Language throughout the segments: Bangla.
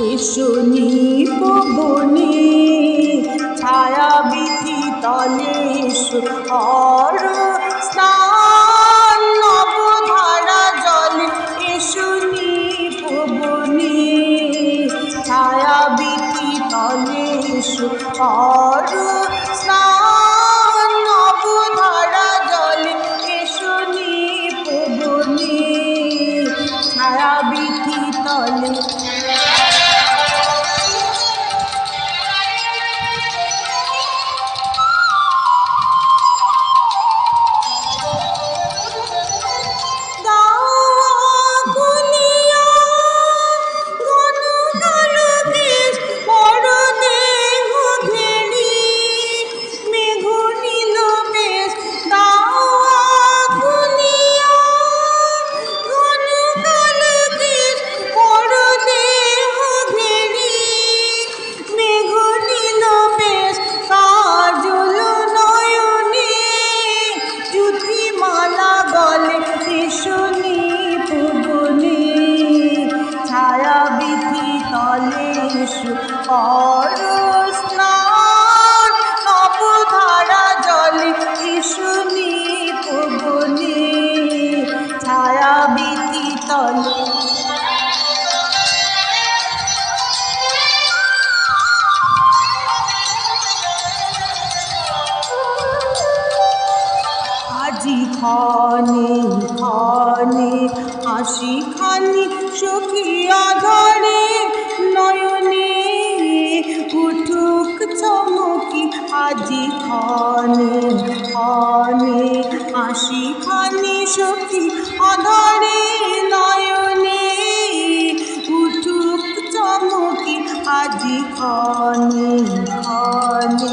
এসোনি পবনে ছায়া বিধি তলে এসো হর স্নান নবধারা জলে এসোনি পবনে ছায়া বিধি তলে এসো হর স্নান নবধারা জলে এসোনি পবনে ছায়া বিধি তলে। ছায়া বিধি তলে এসো হর স্নান নবধারা জলে এসোনি পবনে ছায়া বিধি তলে। আজি খানি খানি হাসি খানি সখী আধারে নয়নে উঠুক চমকি আজি খানি খানি হাসি খানি সখী আধারে নয়নে উঠুক চমকি আজি খানি খানি।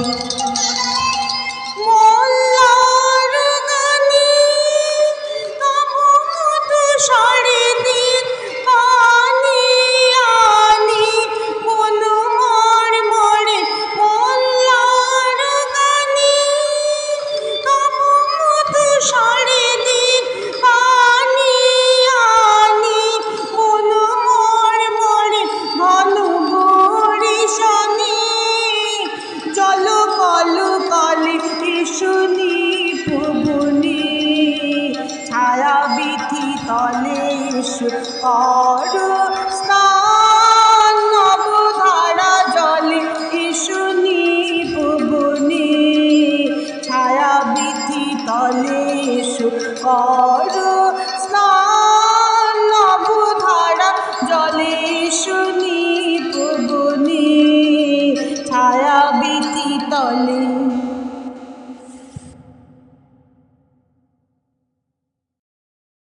ছায়া বিধি তলে এসো হর